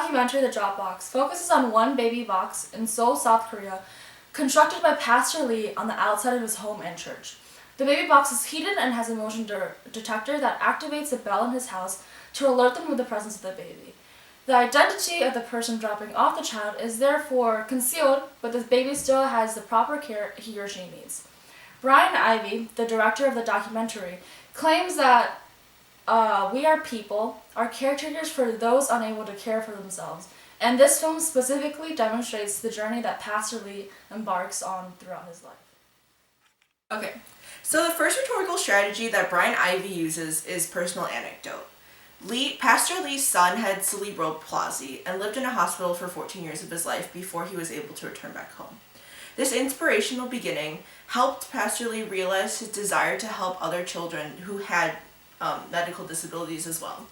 documentary The Dropbox focuses on one baby box in Seoul, South Korea, constructed by Pastor Lee on the outside of his home and church. The baby box is heated and has a motion detector that activates a bell in his house to alert them of the presence of the baby. The identity of the person dropping off the child is therefore concealed, but the baby still has the proper care he or she needs. Brian Ivie, the director of the documentary, claims that we are people, are caretakers for those unable to care for themselves, and this film specifically demonstrates the journey that Pastor Lee embarks on throughout his life. Okay, so the first rhetorical strategy that Brian Ivie uses is personal anecdote. Pastor Lee's son had cerebral palsy and lived in a hospital for 14 years of his life before he was able to return back home. This inspirational beginning helped Pastor Lee realize his desire to help other children who had medical disabilities as well.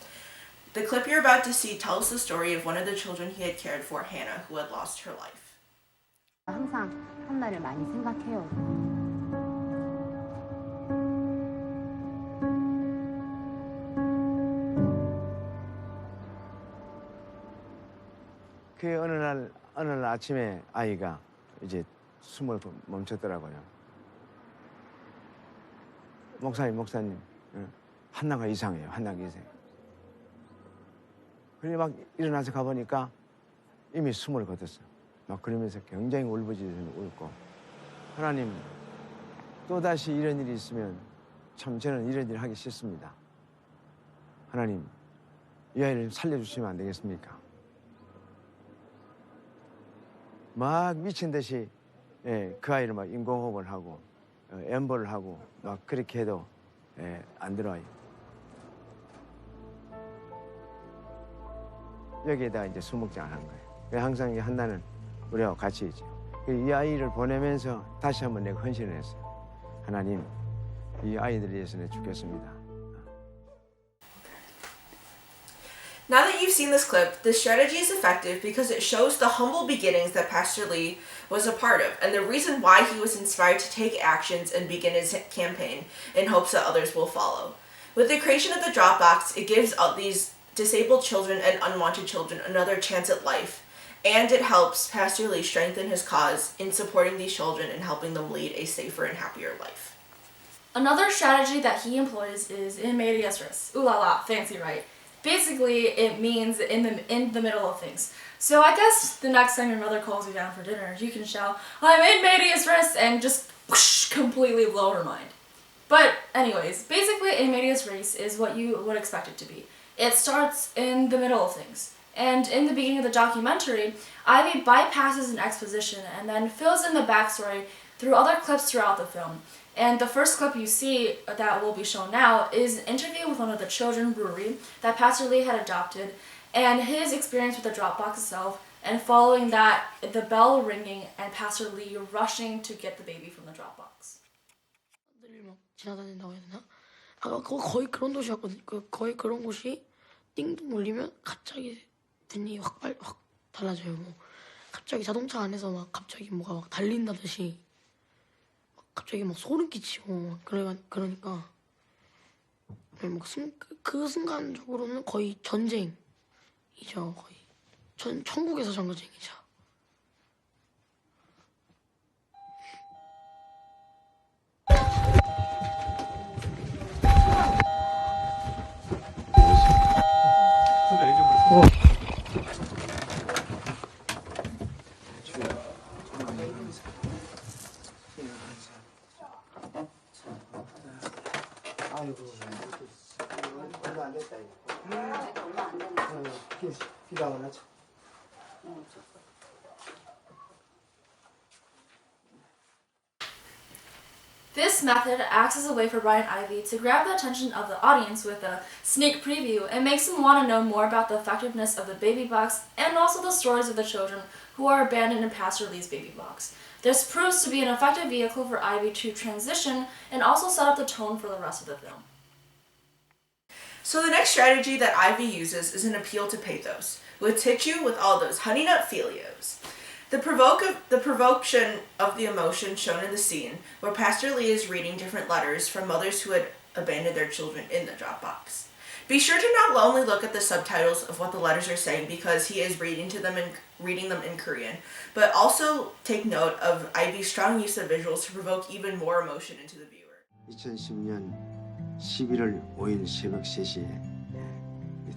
The clip you're about to see tells the story of one of the children he had cared for, Hannah, who had lost her life. 항상 한나를 많이 생각해요. 그 어느 날 아침에 아이가 이제 숨을 멈췄더라고요. 목사님, 한나가 이상해요. 한나가 이상해요. 그래 막 일어나서 가보니까 이미 숨을 거뒀어. 막 그러면서 굉장히 울부짖으면서 울고, 하나님, 또다시 이런 일이 있으면 참 저는 이런 일 하기 싫습니다. 하나님, 이 아이를 살려주시면 안 되겠습니까? 막 미친 듯이 그 아이를 막 인공호흡을 하고 엠보를 하고 막 그렇게 해도 안 들어와요. 여기에다 이제 수목장을 한 거예요. 항상 이 한나는 우리와 같이 있죠. 이 아이를 보내면서 다시 한번 내가 헌신을 했어요. 하나님, 이 아이들 위해서 내가 죽겠습니다. Now that you've seen this clip, the strategy is effective because it shows the humble beginnings that Pastor Lee was a part of and the reason why he was inspired to take actions and begin his campaign in hopes that others will follow. With the creation of the Dropbox, it gives these disabled children and unwanted children another chance at life, and it helps Pastor Lee strengthen his cause in supporting these children and helping them lead a safer and happier life. Another strategy that he employs is in medias res. Ooh la la, fancy, right? Basically, it means in the middle of things. So I guess the next time your mother calls you down for dinner, you can shout, "I'm in medias res," and just whoosh, completely blow her mind. But anyways, basically in medias res is what you would expect it to be. It starts in the middle of things. And in the beginning of the documentary, Ivie bypasses an exposition and then fills in the backstory through other clips throughout the film. And the first clip you see that will be shown now is an interview with one of the children, Brewery, that Pastor Lee had adopted, and his experience with the Dropbox itself, and following that, the bell ringing and Pastor Lee rushing to get the baby from the Dropbox. 막 지나다닌다고 해야 되나? 아까 거의 그런 도시였거든요. 거의 그런 곳이 띵동 울리면 갑자기 분위기 확 달라져요. 뭐 갑자기 자동차 안에서 막 갑자기 뭐가 막 달린다듯이 갑자기 막 소름 끼치고 막 그러니까 막 그 순간적으로는 거의 전쟁이죠. 거의 천국에서 전쟁이죠. 아이고, 얼마 안 됐다 이거. 얼마 안 됐네. 비가 오나 참. This method acts as a way for Brian Ivie to grab the attention of the audience with a sneak preview and makes them want to know more about the effectiveness of the baby box and also the stories of the children who are abandoned in Pastor Lee's baby box. This proves to be an effective vehicle for Ivie to transition and also set up the tone for the rest of the film. So the next strategy that Ivie uses is an appeal to pathos, which hits you with all those honey nut filios. The provocation of the emotion shown in the scene, where Pastor Lee is reading different letters from mothers who had abandoned their children in the Dropbox. Be sure to not only look at the subtitles of what the letters are saying because he is reading them in Korean, but also take note of Ivie's strong use of visuals to provoke even more emotion into the viewer. 2010년 11월 5일 새벽 3시에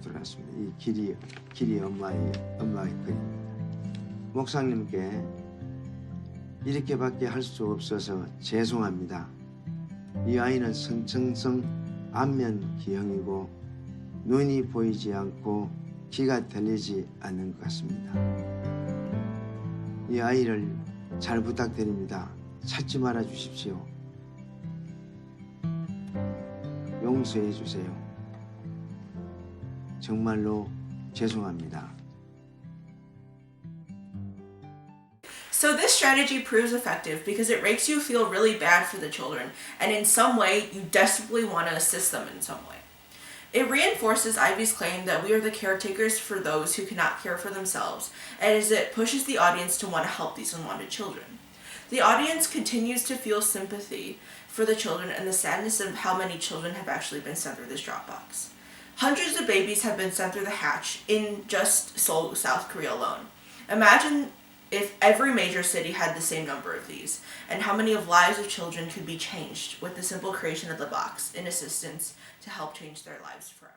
돌아왔습니다. 이 길이 엄마의 글입니다. 목사님께 이렇게밖에 할 수 없어서 죄송합니다. 이 아이는 선천성 안면 기형이고 눈이 보이지 않고 귀가 들리지 않는 것 같습니다. 이 아이를 잘 부탁드립니다. 찾지 말아 주십시오. 용서해 주세요. 정말로 죄송합니다. So this strategy proves effective because it makes you feel really bad for the children, and in some way, you desperately want to assist them in some way. It reinforces Ivie's claim that we are the caretakers for those who cannot care for themselves, and as it pushes the audience to want to help these unwanted children. The audience continues to feel sympathy for the children and the sadness of how many children have actually been sent through this drop box. Hundreds of babies have been sent through the hatch in just Seoul, South Korea alone. Imagine if every major city had the same number of these, and how many of lives of children could be changed with the simple creation of the box in assistance to help change their lives forever.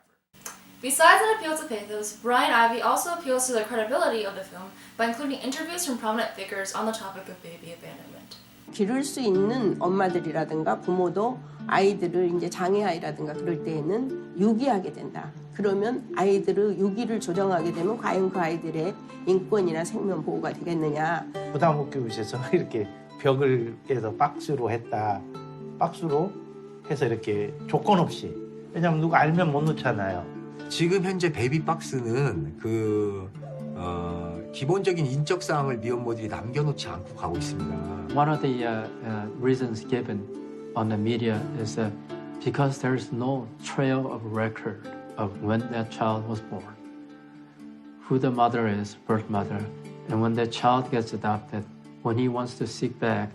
Besides an appeal to pathos, Brian Ivie also appeals to the credibility of the film by including interviews from prominent figures on the topic of baby abandonment. 기를 수 있는 엄마들이라든가 부모도 아이들을 이제 장애아이라든가 그럴 때에는 유기하게 된다. 그러면 아이들의 유기를 조정하게 되면 과연 그 아이들의 인권이나 생명 보호가 되겠느냐. 부담학교에서 이렇게 벽을 깨서 박스로 했다. 박스로 해서 이렇게 조건 없이. 왜냐하면 누가 알면 못 놓잖아요. 지금 현재 베이비박스는 기본적인 인적 사항을 미혼모들이 남겨놓지 않고 가고 있습니다. One of the reasons given on the media is because there is no trail of record of when that child was born, who the mother is, birth mother, and when that child gets adopted, when he wants to seek back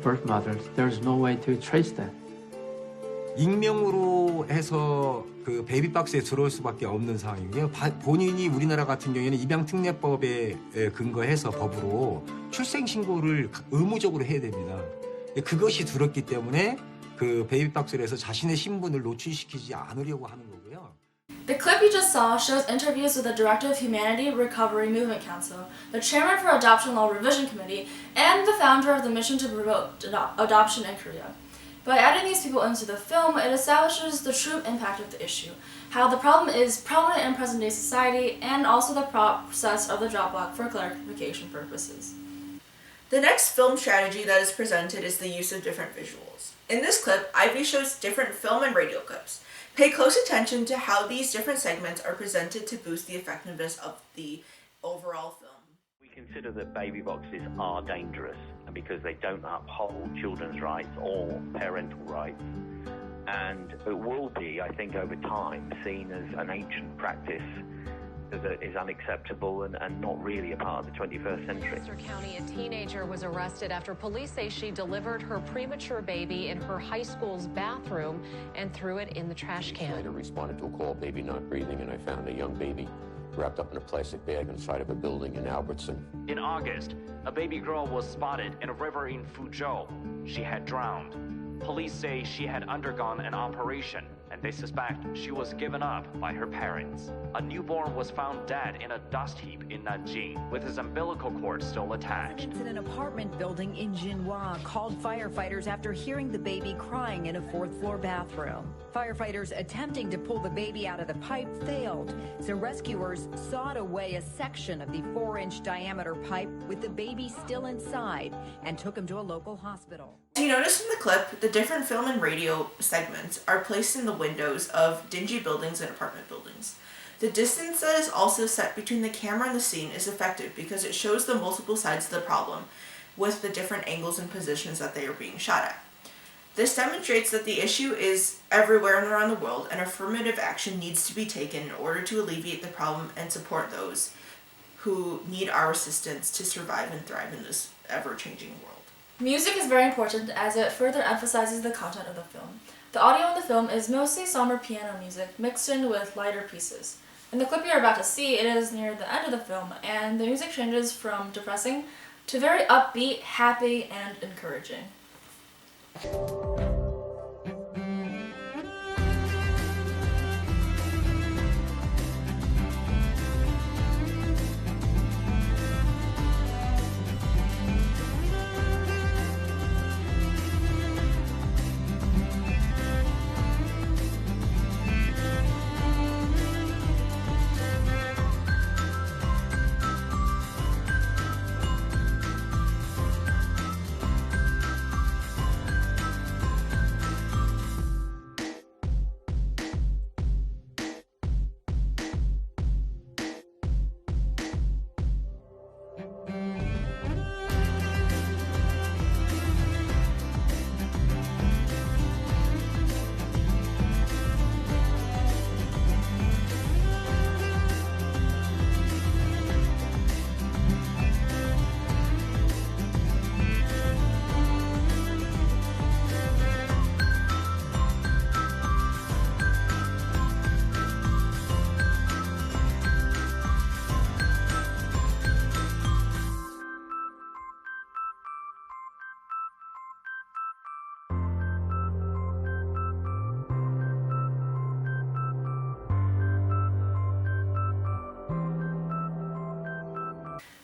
birth mother, there's no way to trace that. 익명으로 해서 그 베이비박스에 들어올 수밖에 없는 상황이고요. 본인이 우리나라 같은 경우에는 입양특례법에 근거해서 법으로 출생신고를 의무적으로 해야 됩니다. 그것이 들었기 때문에 그 베이비박스를 해서 자신의 신분을 노출시키지 않으려고 하는 거고요. The clip you just saw shows interviews with the Director of Humanity Recovery Movement Council, the Chairman for Adoption Law Revision Committee, and the founder of the Mission to Promote Adoption in Korea. By adding these people into the film, it establishes the true impact of the issue, how the problem is prominent in present-day society, and also the process of the drop block for clarification purposes. The next film strategy that is presented is the use of different visuals. In this clip, Ivie shows different film and radio clips. Pay close attention to how these different segments are presented to boost the effectiveness of the overall film. We consider that baby boxes are dangerous because they don't uphold children's rights or parental rights. And it will be, I think, over time, seen as an ancient practice that is unacceptable and not really a part of the 21st century. Westchester County, a teenager was arrested after police say she delivered her premature baby in her high school's bathroom and threw it in the trash can. I responded to a call, baby not breathing, and I found a young baby wrapped up in a plastic bag inside of a building in Albertson. In August, a baby girl was spotted in a river in Fuzhou. She had drowned. Police say she had undergone an operation, and they suspect she was given up by her parents. A newborn was found dead in a dust heap in Nanjing, with his umbilical cord still attached. In an apartment building in Jinhua called firefighters after hearing the baby crying in a fourth-floor bathroom. Firefighters attempting to pull the baby out of the pipe failed, so rescuers sawed away a section of the 4-inch diameter pipe with the baby still inside and took him to a local hospital. As you notice in the clip, the different film and radio segments are placed in the windows of dingy buildings and apartment buildings. The distance that is also set between the camera and the scene is effective because it shows the multiple sides of the problem with the different angles and positions that they are being shot at. This demonstrates that the issue is everywhere and around the world, and affirmative action needs to be taken in order to alleviate the problem and support those who need our assistance to survive and thrive in this ever-changing world. Music is very important as it further emphasizes the content of the film. The audio in the film is mostly somber piano music mixed in with lighter pieces. In the clip you're about to see, it is near the end of the film, and the music changes from depressing to very upbeat, happy, and encouraging.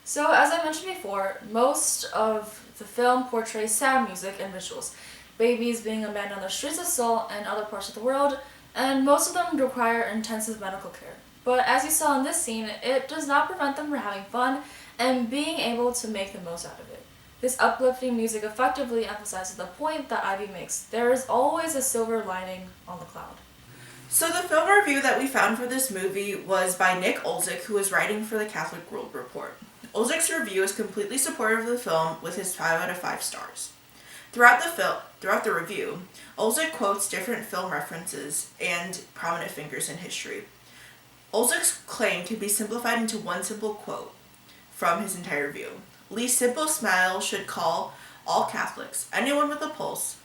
So, as I mentioned before, most of the film portrays sad music and visuals, babies being abandoned on the streets of Seoul and other parts of the world, and most of them require intensive medical care. But as you saw in this scene, it does not prevent them from having fun and being able to make the most out of it. This uplifting music effectively emphasizes the point that Ivie makes: there is always a silver lining on the cloud. So the film review that we found for this movie was by Nick Olzik, who was writing for the Catholic World Report. Olzik's review is completely supportive of the film with his 5 out of 5 stars. Throughout the review, Olzik quotes different film references and prominent figures in history. Olzik's claim can be simplified into one simple quote from his entire review. Lee's simple smile should call all Catholics, anyone with a pulse,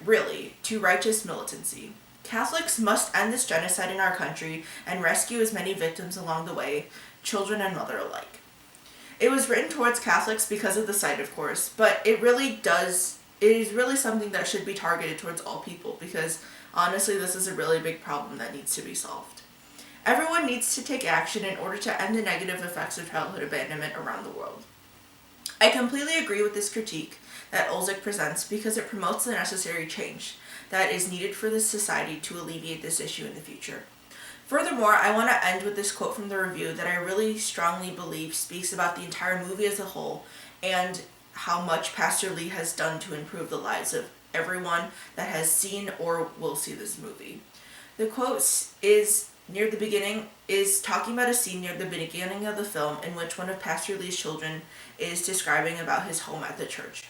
really, to righteous militancy. Catholics must end this genocide in our country and rescue as many victims along the way, children and mother alike. It was written towards Catholics because of the site, of course, but it is really something that should be targeted towards all people, because honestly, this is a really big problem that needs to be solved. Everyone needs to take action in order to end the negative effects of childhood abandonment around the world. I completely agree with this critique that Olzik presents because it promotes the necessary change that is needed for this society to alleviate this issue in the future. Furthermore, I want to end with this quote from the review that I really strongly believe speaks about the entire movie as a whole and how much Pastor Lee has done to improve the lives of everyone that has seen or will see this movie. The quote is talking about a scene near the beginning of the film in which one of Pastor Lee's children is describing about his home at the church.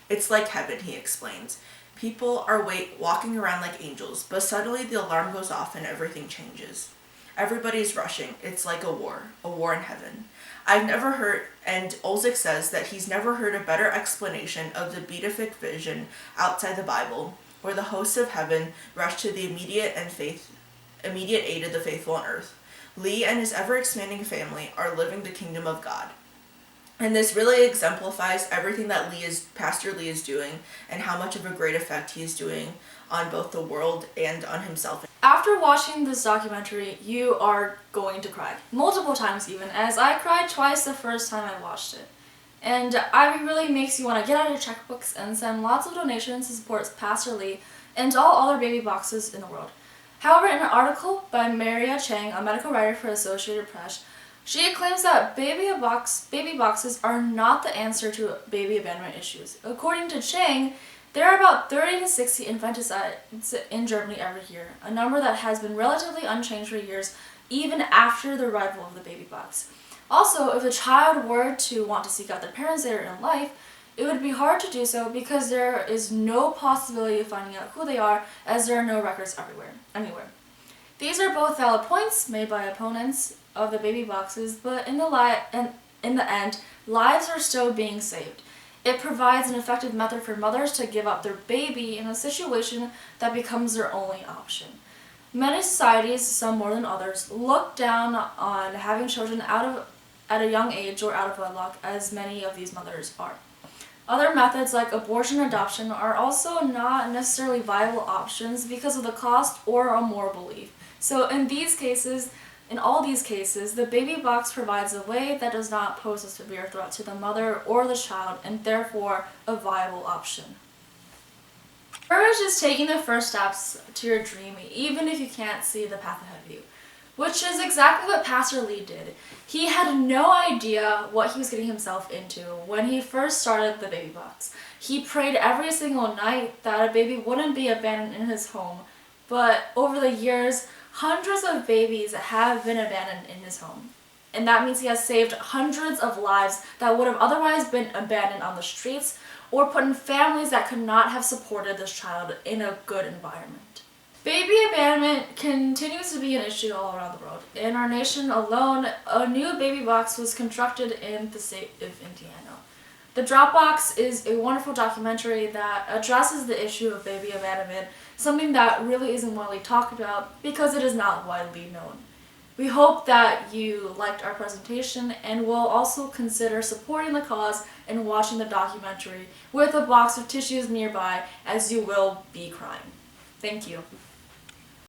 It's like heaven, he explains. People are walking around like angels, but suddenly the alarm goes off and everything changes. Everybody's rushing. It's like a war in heaven. I've never heard, and Olzik says that he's never heard a better explanation of the beatific vision outside the Bible, where the hosts of heaven rush to the immediate aid of the faithful on earth. Lee and his ever-expanding family are living the kingdom of God. And this really exemplifies everything that Pastor Lee is doing and how much of a great effect he is doing on both the world and on himself. After watching this documentary, you are going to cry. Multiple times even, as I cried twice the first time I watched it. And Ivie really makes you want to get out your checkbooks and send lots of donations to support Pastor Lee and all other baby boxes in the world. However, in an article by Maria Chang, a medical writer for Associated Press, she claims that baby boxes are not the answer to baby abandonment issues. According to Chang, there are about 30 to 60 infanticides in Germany every year, a number that has been relatively unchanged for years, even after the arrival of the baby box. Also, if a child were to want to seek out their parents later in life, it would be hard to do so because there is no possibility of finding out who they are, as there are no records anywhere. These are both valid points made by opponents of the baby boxes, but in the end, lives are still being saved. It provides an effective method for mothers to give up their baby in a situation that becomes their only option. Many societies, some more than others, look down on having children at a young age or out of wedlock, as many of these mothers are. Other methods like abortion and adoption are also not necessarily viable options because of the cost or a moral belief. So in all these cases, the baby box provides a way that does not pose a severe threat to the mother or the child, and therefore a viable option. Courage is taking the first steps to your dream, even if you can't see the path ahead of you, which is exactly what Pastor Lee did. He had no idea what he was getting himself into when he first started the baby box. He prayed every single night that a baby wouldn't be abandoned in his home, but over the years, hundreds of babies have been abandoned in his home. And that means he has saved hundreds of lives that would have otherwise been abandoned on the streets or put in families that could not have supported this child in a good environment. Baby abandonment continues to be an issue all around the world. In our nation alone, a new baby box was constructed in the state of Indiana. The Dropbox is a wonderful documentary that addresses the issue of baby abandonment, something that really isn't widely talked about because it is not widely known. We hope that you liked our presentation and will also consider supporting the cause and watching the documentary with a box of tissues nearby, as you will be crying. Thank you.